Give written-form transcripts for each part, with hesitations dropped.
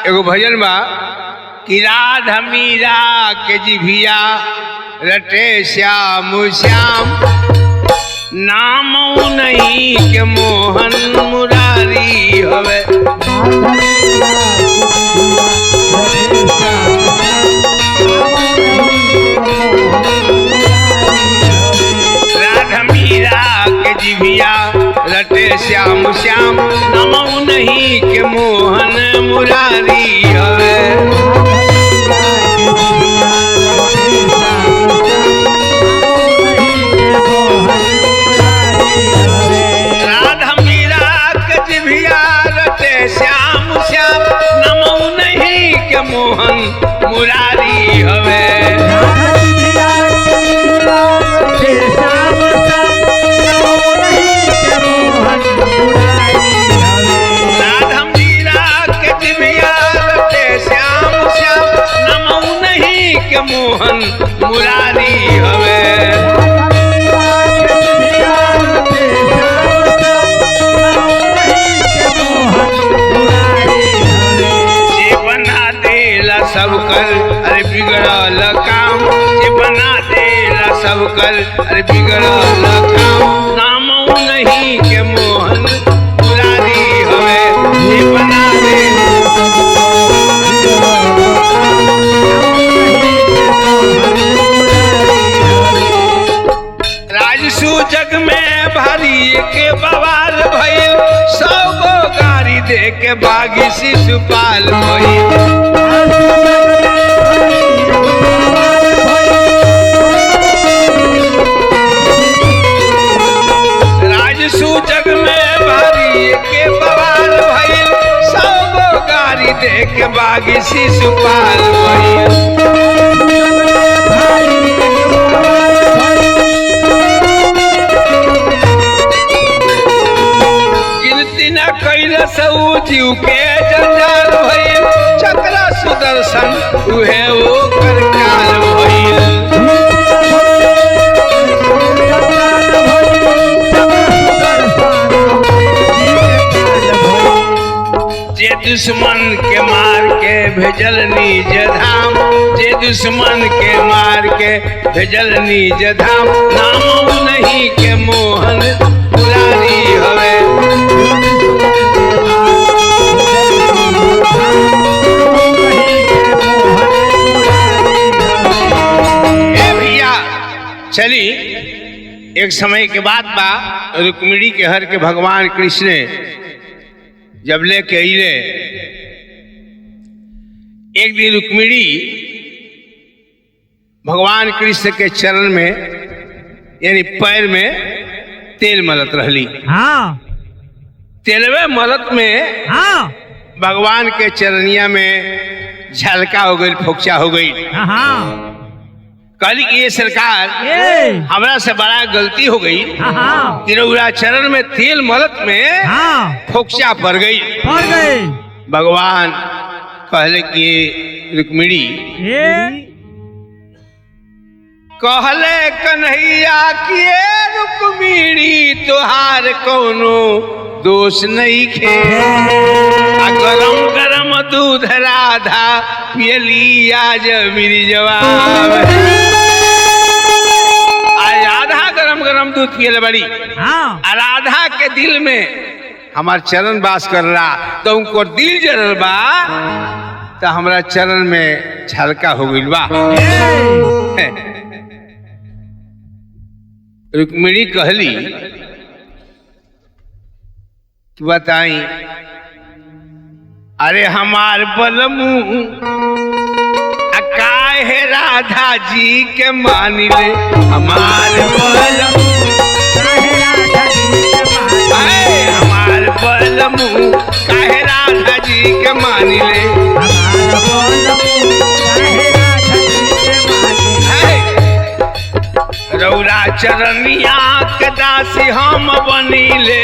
एगो भजन बा कि राधा मीरा के जिभिया रटे श्याम श्याम नाम नहीं के मोहन मुरारी हवे। राधा मीरा के जिभिया रटे श्याम श्याम नाम नहीं के मोहन मुरारी हवे। मोहन मुरारी हवे। राधा मीरा के जिभिया रटे श्याम श्याम नमऊ नहीं के मोहन मुरारी हवे। सब कर अरे बिगड़ल काम जे बना देला सब कर अरे बिगड़ल काम नाम नहीं के मोहन मुरारी हवे। जे बना दे राजसू जग में भारी के बवाल भइल 100 गो गाड़ी दे के बागी शिशुपाल भइल। जग में भारी के बवाल भइल 100 गो गाड़ी दे के बागी शिशुपाल भइल। गिनती न कैल सऊ जीव के जंजाल भइल चक्र सुदर्शन उहे वो करकाल भइल। जे दुश्मन के मार के भेजल निज धाम जे दुश्मन के मार के भेजल निज धाम नाम नहीं के मोहन मुरारी हवे। ए भैया चली एक समय के बाद बा रुक्मिणी के हर के भगवान कृष्ण जब लेके अइले एक दिन रुक्मिणी भगवान कृष्ण के चरण में यानी पैर में तेल मलत रहली। हाँ। तेलवे मलत में हाँ। भगवान के चरनिया में झलका हो गई फोक्चा हो गई। हाँ। कहली कि ये सरकार हमरा से बड़ा गलती हो गई कि रउरा चरण में तेल मलत में फोक्चा पड़ गई। भगवान कहले कि रुक्मिणी कहले कन्हैया कि रुक्मिणी तोहार कोनो दोष नहीं खे। गरम गरम दूध राधा पियली आज मेरी जवाब। राधा गरम गरम दूध पियले बड़ी। राधा के दिल में हमार चरण वास कर रहा तो उनको दिल जरल बा तो हमारा चरण में झलका हो गई बा। रुक्मिणी कहली कि बताई अरे हमार बलमू काहे राधा जी के मान ले। हमार बलमू हमार बलमू काहे राधा जी के मान ले। रौरा चरनिया के दासी हम बनीले।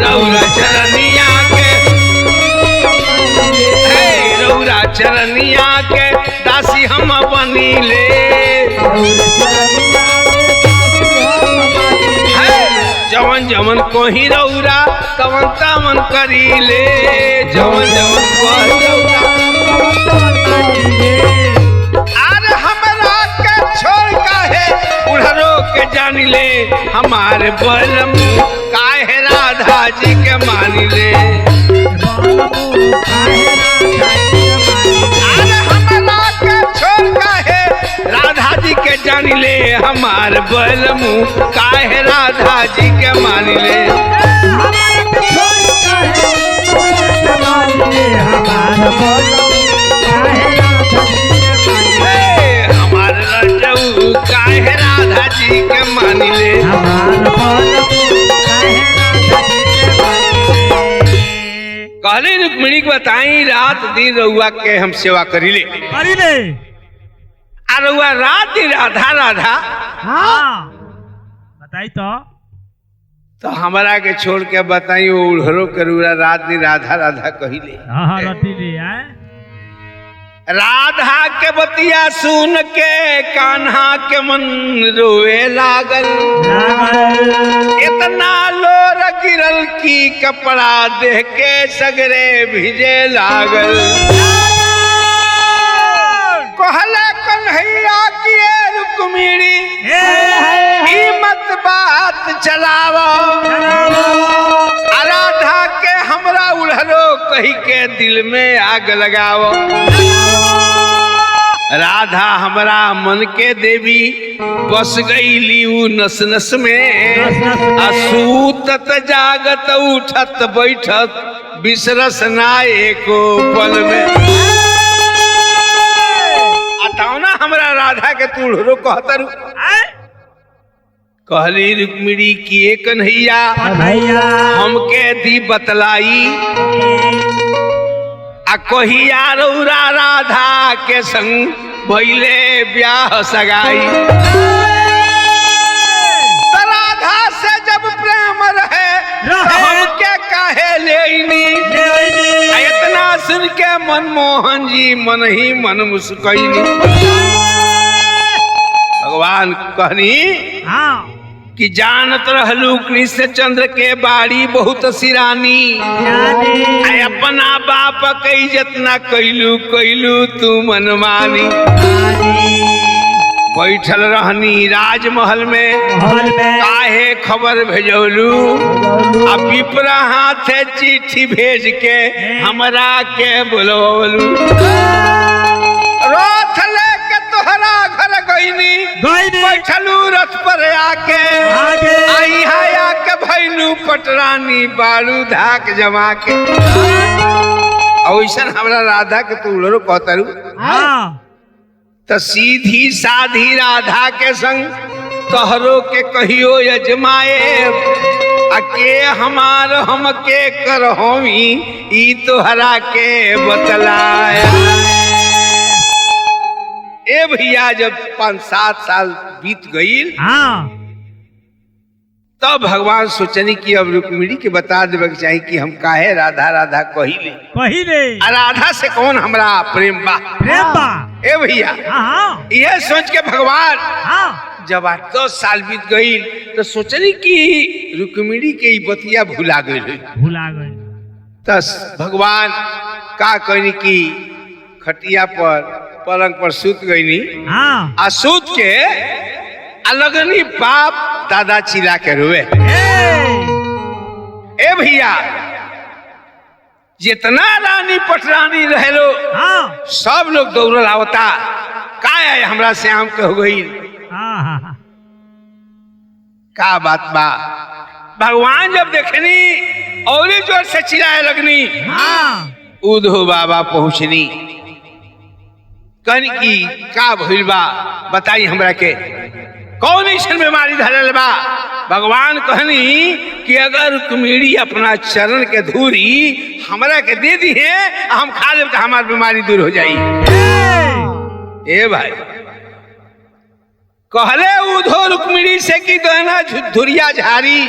रौरा चरनिया के रौरा चरनिया के दासी हम बनीले। जवन जवन कोही रौरा तवन तवन करीले। जवन जवन कोही रौरा हमारे बलम काहे राधा जी के मान ले। अरे हमरा के छोड़ काहे राधा जी के जान ले, हमारे बलम काहे राधा जी के मान ले। हमारे रजऊ काहे राधा जी के मान ले। कहले रुक्मिणी के बताई रात दिन रउआ के हम सेवा करीले आ रउआ रात दिन राधा राधा। हाँ बताई तो हमारा के छोड़ के बताई वो उड़हरो के रउआ रात दिन राधा राधा कहिले। हाँ रटीले राधा के बतिया सुन के कान्हा के मन रोए लागल। इतना लोर गिरल की कपड़ा देख के सगरे भिजे लागल। कहला कन्हैया किए रुक्मिणी मत बात चलावो, राधा के हमरा उड़हरो कही के दिल में आग लगावो। राधा हमरा मन के देवी बस गईली उ नस नस में। सूतत जागत उठत बैठत बिसरस ना एको पल में। अताओ ना हमरा राधा के तू उड़हरो कहतरू। कहली रुक्मिणी किए कन्हैया हमके दी बतलाई, आ कहिया रउरा राधा के संग भइले ब्याह सगाई। राधा से जब प्रेम रहे हमके काहे लेनी। इतना सुन के मनमोहन जी मन ही मन मुस्कैनी। भगवान कहनी कि जानत रहलू कृष्ण चंद्र के बाड़ी बहुत सिरानी। अपना बाप के इज्जत ना कैलू कैलू तू मनमानी। बैठल रहनी राजमहल में काहे खबर भेजौलू। अब विप्रा हाथे चिट्ठी भेज के हमरा के बुलवलू। रथ लेके तोहरा घर गईनी बैठलू रथ पर आके आई हाया के भैलू पटरानी बालू धाक जमा के। ऐसा हमरा राधा के तू उड़हरो कहतरू। तो सीधी साधी राधा के संग तोहरो के कहियो यजमाए। अके हमार हम के करहोमी ई तोहरा के बतलाए। ए भैया जब 5-7 साल बीत गई तब भगवान सोचनी कि अब रुक्मिणी के बता देवे चाहिए कि हम काहे राधा राधा कहिले। राधा से कौन हमरा प्रेम बा। ए भैया यह सोच के भगवान जब 8-10 साल बीत गई तो सोचनी कि रुक्मिणी के बतिया भुला गई। तस भगवान का कहनी कि खटिया पर पलंग पर सूत गईनी। आ सूत के अलगनी बाप दादा चिल्ला के रोए। ए भैया जितना रानी पटरानी रहेलो सब लोग दौड़ल आवता का है हमरा श्याम के हो गई। का बात बा। भगवान जब देखनी और जोर से चिल्लाए लगनी। उधो बाबा पहुंचनी कहनी की का भइल बा बताई हमरा के कौन ऐसन बीमारी धरल बा। भगवान कहनी कि अगर रुक्मिणी अपना चरण के धूरी हमरा के दे दी है हम खा लेब तो हमार बीमारी दूर हो जाई। ए भाई कहले उधो रुक्मिणी से कि दोना धुरिया झारी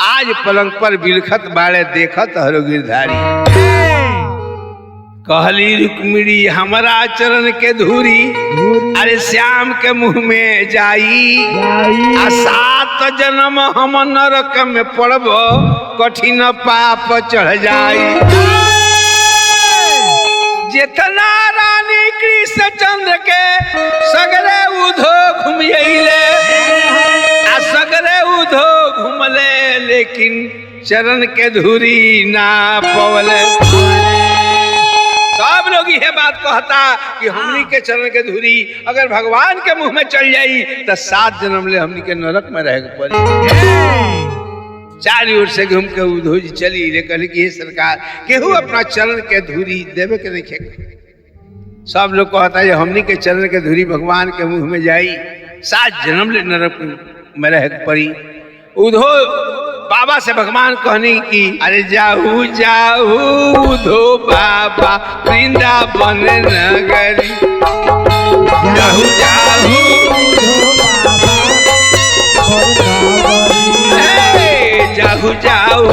आज पलंग पर बिलखत बाड़े देखत हरो गिरधारी। कहली रुक्मिणी हमारा चरण के धूरी अरे श्याम के मुंह में जाई। 7 जन्म हम नरक में पड़ब कठिन पाप चढ़ जाई। जितना रानी कृष्ण चंद्र के सगरे उधो घूमियले आ सगरे लेकिन चरण के धूरी ना पवले। सब लोग यह बात कहता कि हमनी के चरण के धूरी अगर भगवान के मुंह में चल जाई तो 7 जन्म ले हमनी के नरक में रह पड़ी। चारों ओर से घूम के उद्धव जी चली रे कहली कि सरकार केहू अपना चरण के धूरी देवे के नहीं। सब लोग कहता है हमनी के चरण के धूरी भगवान के मुंह में जाई 7 जन्म ले नरक में रह पड़ी। उद्धव बाबा से भगवान कहनी कि अरे जाहू जाहू उद्धव बाबा वृंदावन नगरी। जाहू जाहू जाहू जाहू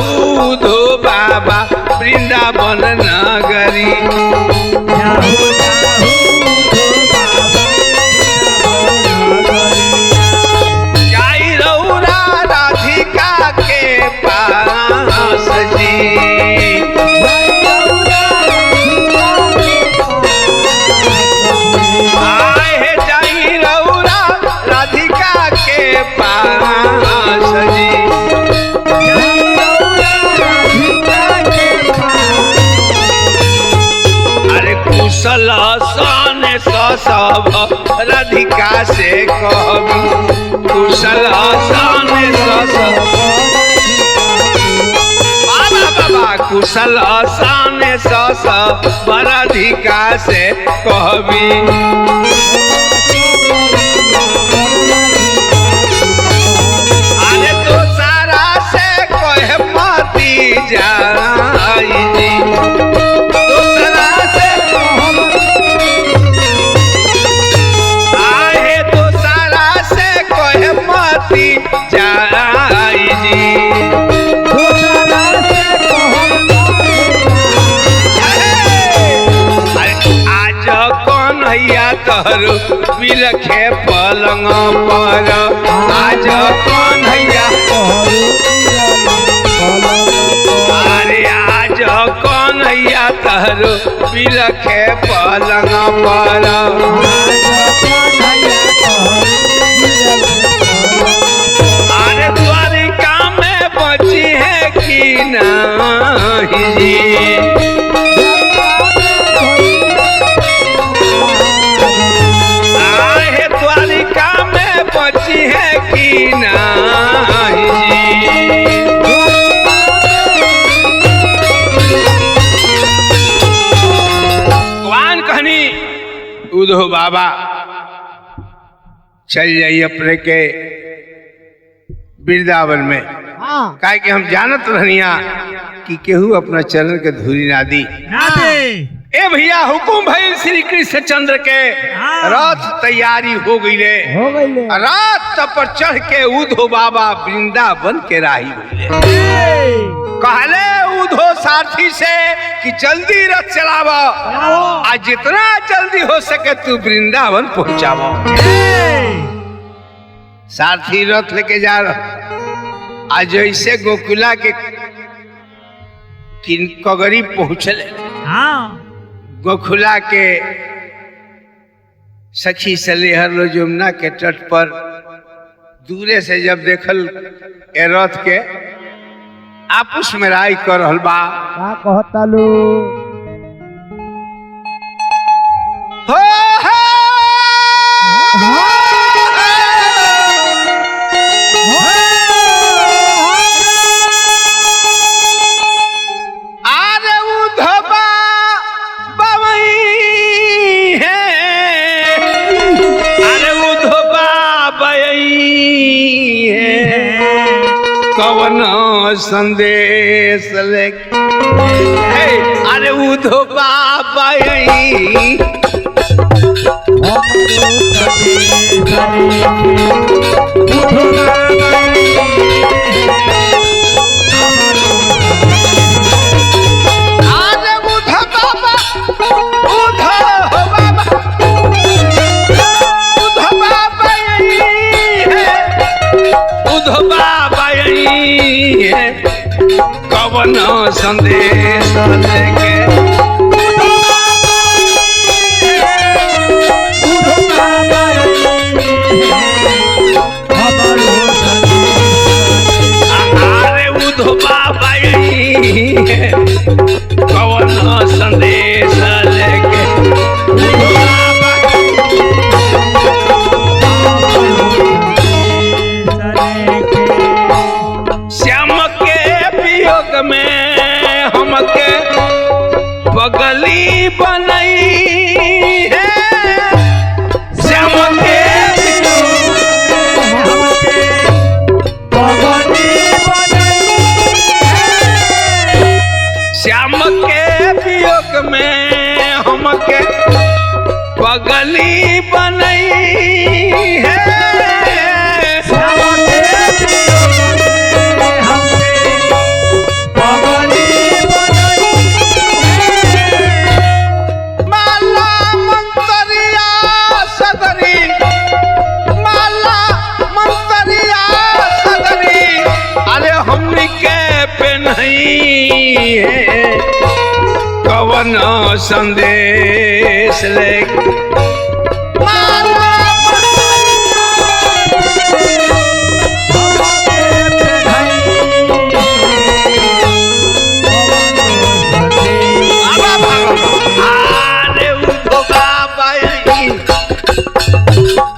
उद्धव बाबा वृंदावन नगरी। जाई रउरा राधिका के पास जी। आए जाई रउरा राधिका के पास जी। कुशल सन सब राधिका से कहबी। कुशल सन बाबा कुशल सन सब राधिका से कहबी। अरे तो सारा से कहे मती जाई जी। जाई जी आज कौन हैया तोहरो बिलखे पलंग पर। आज कौन हैया अरे आज कौन हैया तोहरो बिलखे पलंग पर। अरे द्वारिका में बची है कि नहीं जी। आहे द्वारिका में बची है कि नहीं जी। भगवान कहनी उद्धव बाबा चल जाइए अपने के वृंदावन में। काहे कि हम जानत रहनिया कि केहू अपना चरण के धूरी ना दी। ए भैया हुकुम भइल श्री कृष्ण चंद्र के रथ तैयारी हो गई रथ पर चढ़ के उद्धव बाबा वृंदावन के राही भइले। कहले उद्धव सारथी से कि जल्दी रथ चलावा आ जितना जल्दी हो सके तू वृंदावन पहुंचावा। सारथी रथ लेके जा रहा। आज जैसे गोकुला के कगरी पहुंचले गोकुला के सखी सलेहर लो जमुना के तट पर दूरे से जब देखल ए रथ के आपस में राय कर रहल बा। का कहता लो कवन संदेश लेके अरे उद्धव बाबा कवन संदेश लेके अरे बनई है श्याम के श्याम के वियोग में हमके पगली बनई है माला मंतरिया सदरी माला मंतरिया सदरी अरे हमनी के पे नहीं है कवन संदेश ले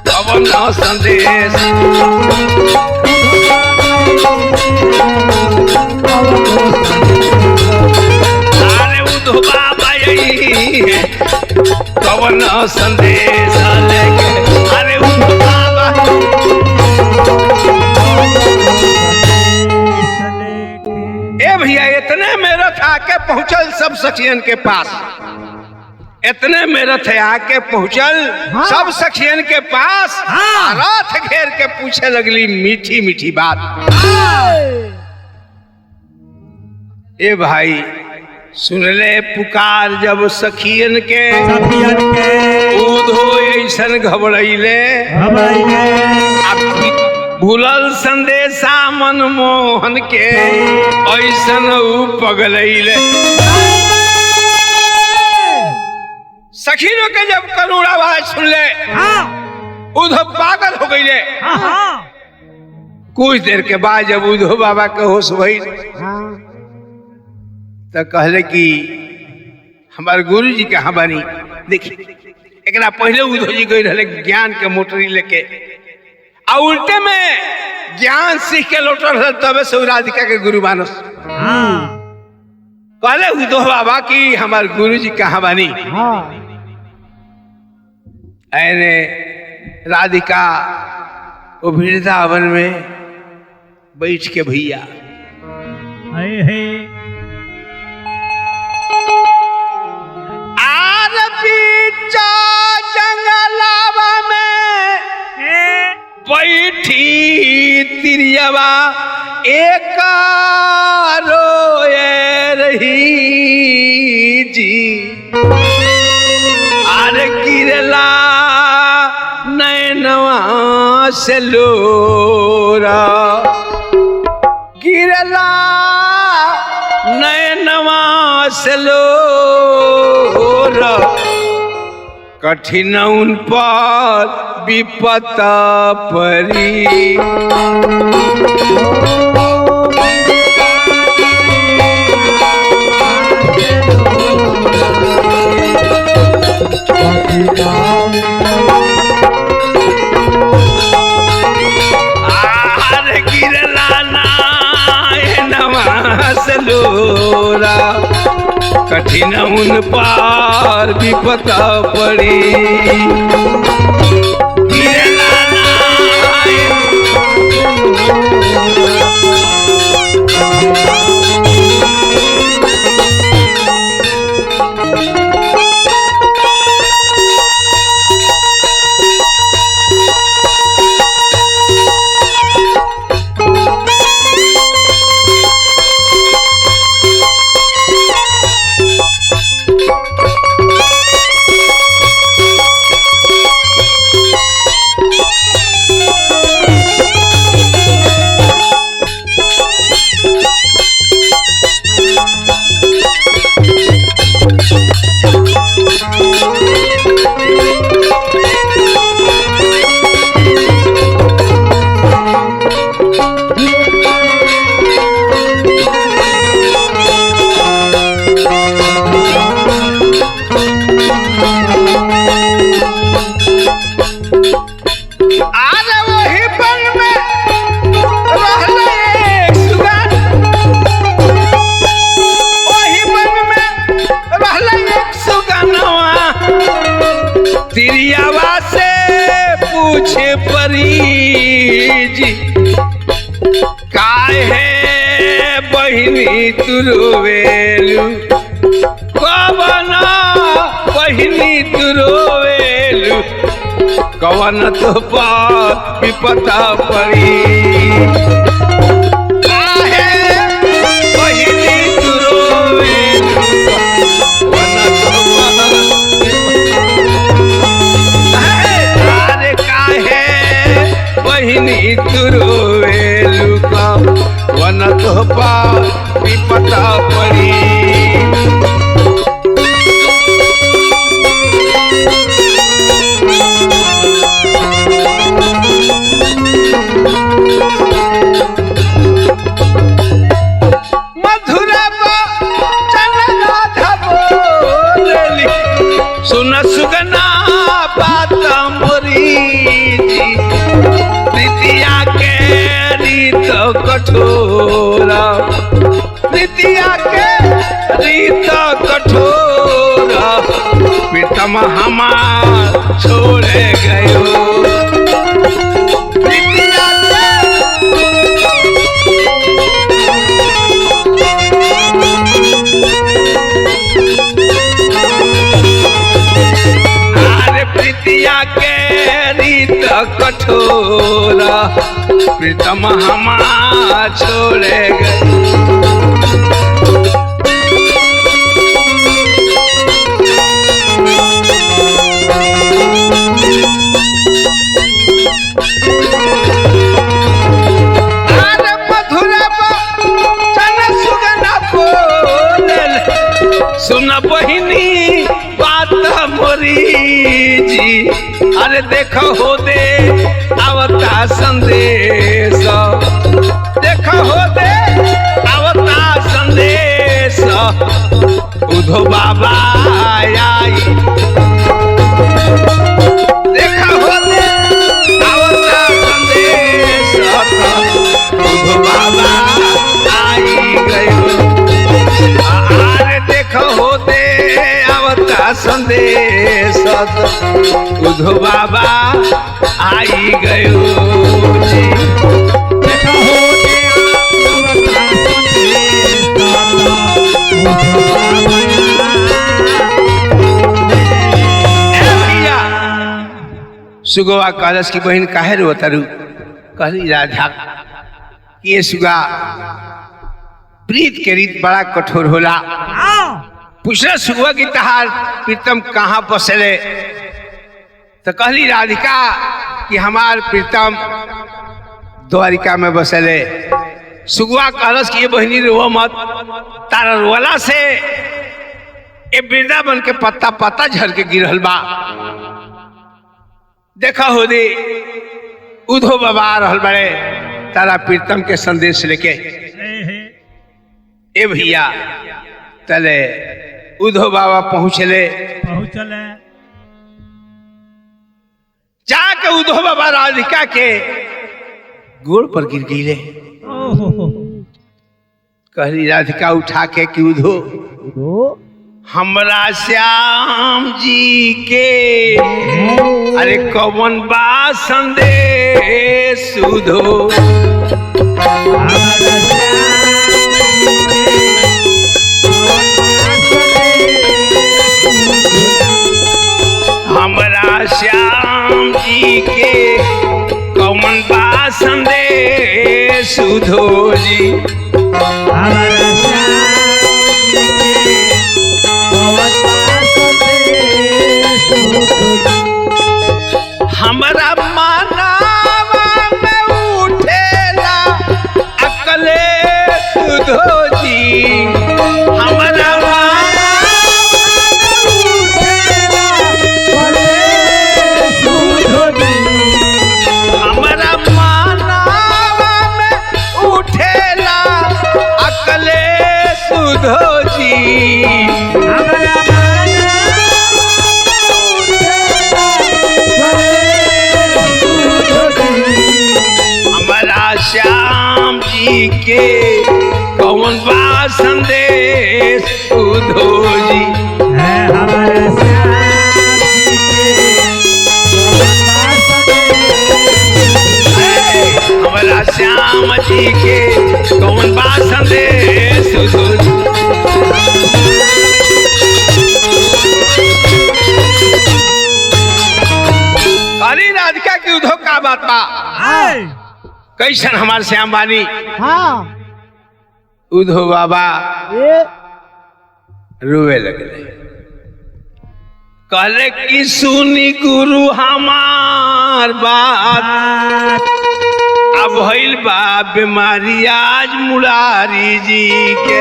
कवन संदेश कवन संदेश लेके अरे बाबा ए भैया इतने में रथ आके पहुंचल सब सखियन के पास इतने में रथ आके पहुंचल सब सखियन के पास रथ घेर के पूछे लगली मीठी मीठी बात ए भाई सुन ले पुकार जब सखियन के ऊधो ऐसन घबराइले भूलल संदेशा मनमोहन के ऐसन पगलैले सखियों के जब करुण आवाज सुन ले उधो पागल हो गई कुछ देर के बाद जब उधो बाबा के होश भई तो कहले कि हमारे गुरु जी कहाँ बनी देखी एक पहले उधो जी गई रहे ज्ञान के मोटरी लेके और उल्टे में ज्ञान सीख के लौटल रहे तबे से राधिका के गुरु मानस कहले उधो बाबा की हमारे गुरु जी कहाँ बनी ऐने राधिका वो वृंदावन में बैठ के भैया आर बीचा जंगलावा में बैठी तिरियावा एक रोए रही जी आर गिरला नैनवा से लोरा गिरला नैनवा से लोरा कठिन उन पर विपत परी कठिन उन पार विपत पड़ी तिरियावा से पूछे परी जी काहे बहिनी तुरोवेलु कवना बहिनी तुरोवेलु कवन तो पर विपता परी काहे बहिनी तुरोवेलु कवन तो पर काहे बहिनी तुरोवेलु कवन तो पर विपता परी सुन सुगना बात मोरी प्रीतिया के रीत कठोर प्रीतिया के रीत कठोर प्रीतम हमार छोड़े गयो प्रीतिया प्रीतिया के रीत कठोर प्रीतम हमार छोड़े गए सुन बहिनी बात मोरी जी अरे देखो हो दे आवता संदेश देखो हो दे आवता संदेश उधो बाबा आई देखो हो दे आवता संदेश उधो बाबा आई गयो देखो होते आवता संदेश उधो बाबा आई गयो जी देखो होते आवता संदेश सुगवा कालस की बहन काहे रोता रू कहली राधा ये सुगा प्रीत के रीत बड़ा कठोर होला पूछला सुगवा की तहार प्रीतम कहाँ बसले तो कहली राधिका कि हमार प्रीतम द्वारिका में बसले सुगवा कहलस कि ये बहनी रो मत तारा रोला से ए वृंदावन के पत्ता पत्ता झड़ के गिरल बा देखा हो दे उधो बाबा रहल बड़े तारा प्रीतम के संदेश लेके ए भैया तले उधो बाबा पहुँचले जाके उधो बाबा राधिका के गोड़ पर गिर गईले कहली राधिका उठा के कि उधो हमरा श्याम जी के अरे कौन बा संदेश उधो हमरा श्याम जी के कौन बा संदेश उधो जी हमरा मानावा में उठेला अकले सुधो जी हमरा श्याम जी के कौन का बात बा कैसन हमारे श्याम बानी उधो बाबा रोवे लगले कहले कि सुनी गुरु हमार बात अब भइल बा बीमारी आज मुरारी जी के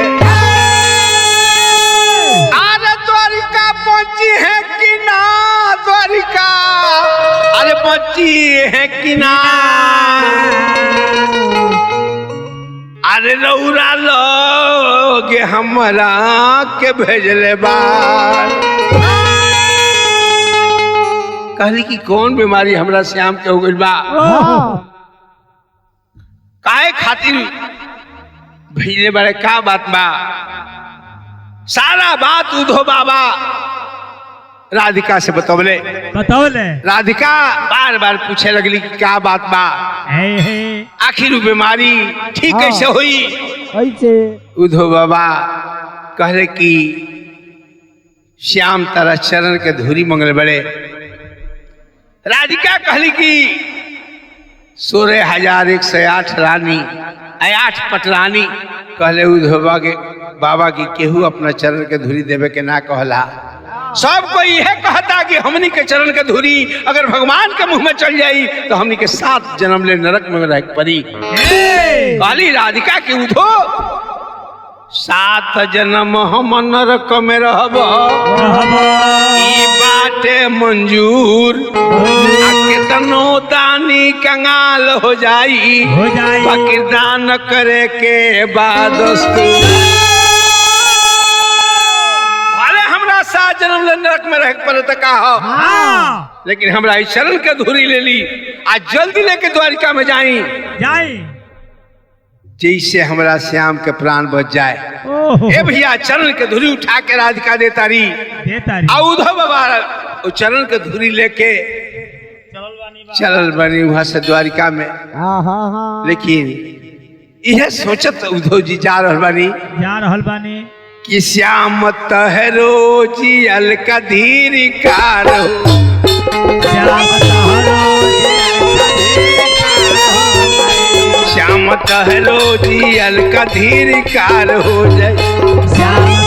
अरे द्वारिका पहुंची है कि ना द्वारिका अरे पहुंची है कि ना अरे रौरा लोग हमरा के भेजले बार कहली कि कौन बीमारी हमरा श्याम के हो गइल बा काहे खातिर भेजले बारे का बात बा सारा बात उधो बाबा राधिका से बतौले राधिका बार बार पूछे लगली कि क्या बात बा आखिर बीमारी ठीक कैसे हुई उधो बाबा कहले कि श्याम तारा चरण के धूरी मंगल बड़े राधिका कहली कि 16,108 रानी 8 पटरानी कहले उधो बाबा की केहू अपना चरण के धूरी देवे के ना कहला सब कोई यह कहता कि हमनी के चरण के धूरी अगर भगवान के मुंह में चल जाई तो हमनी के 7 जन्म ले नरक में रह पड़ी काली राधिका की उधो 7 जन्म हम नरक में रहब ई बाटे मंजूर कितनो दानी कंगाल हो जाई बाकी दान करे के बाद हमरा 7 जन्म ले नरक में रह पड़े तो का हो लेकिन हमरा इस चरण के धूरी ले ली आज जल्दी लेके द्वारिका में जाई जैसे हमरा श्याम के प्राण बच जाए ए भैया चरण के धूरी उठा के राधिका देता रही उधो बाबा चरण के धूरी लेके चलल बनी वहां से द्वारिका में लेकिन यह सोचत उधो जी जा रहल बानी कि श्याम तहरो जियल का धीर कार श्याम तहरो जियल का धीर कार हो जाए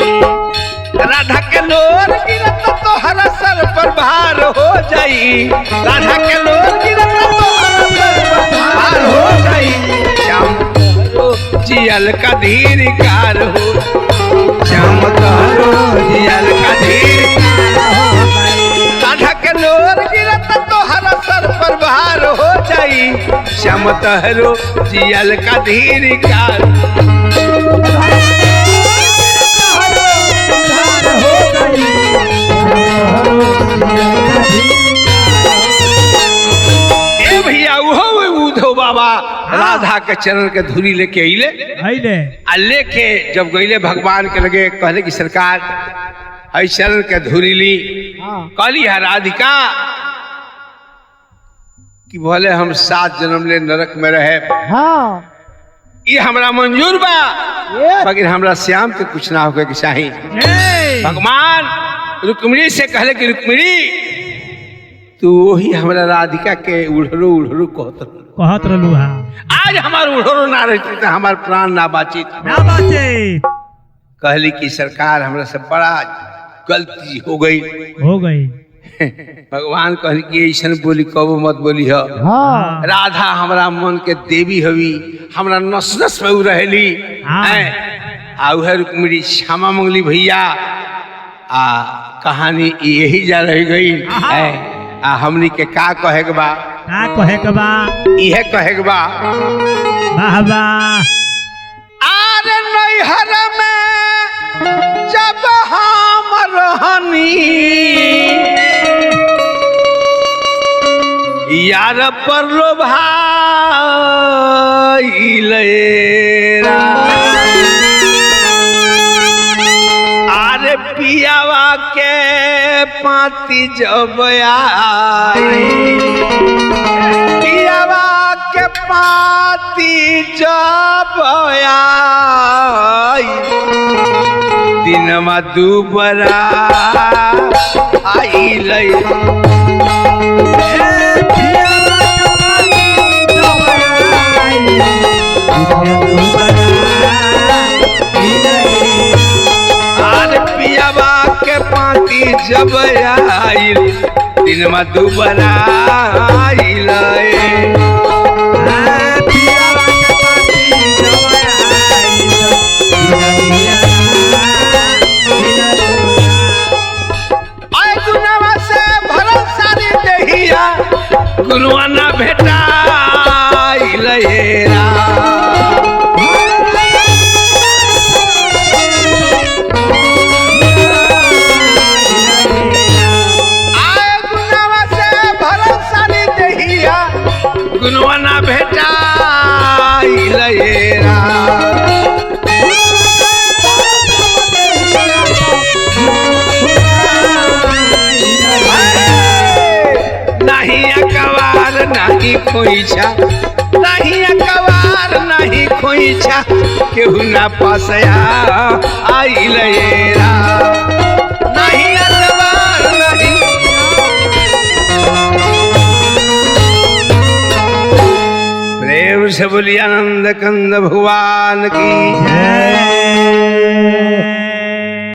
राधा के लोर गिरत तो हर सर पर भार हो जाई राधा के लोर गिरत तो हर सर पर भार हो जाई श्याम जियल का धीर कार हो श्याम तहरो जियल का धीर राधा के लोर गिरत तो हर सर पर भार हो जाई श्याम तहरो जियल का धीर कार बाबा राधा के चरण के धूरी लेके लेके जब गईले भगवान के लगे कहले कि सरकार आई चरण के धूरी ली कहली है राधिका कि भले हम 7 जन्म ले नरक में रहे ये हमरा मंजूर बा मगर हमरा श्याम के कुछ ना होके चाहिए भगवान रुक्मिणी से कहले कि रुक्मिणी तू वही हमरा राधिका के उड़हरू कहत रहलू आज हमार उड़हरू ना रहती तो हमार प्राण ना बाचित कहली कि सरकार हमरा से बड़ा गलती हो गई भगवान कहली कि ऐसा बोली कबो मत बोली हो राधा हमरा मन के देवी हवी हमरा नस नस में रहली उहे रुक्मिणी क्षमा मंगली भैया कहानी यही जा रह गई हमनी के का कहे के बा इहे कहे के बा आरे नैहर में जब हम रहनी यार पर लो भाई लेरा आरे पियावा के पाती जब आई पियावा के पाती जब आई दिनमा दुबरा आइल आर पियाबा के पाती जब आइल दिनमा दुबरा आइल गुरुआ ना भेटा इलेरा आए गुनावा से भरोसा नहीं देहिया गुरुआ ना भेटा इलेरा नहीं खोइछा नहीं अकबार नहीं खोइछा केहू ना पासया आइल येरा नहीं अकबार नहीं प्रेम से बोलिए आनंद कंद भगवान की जय।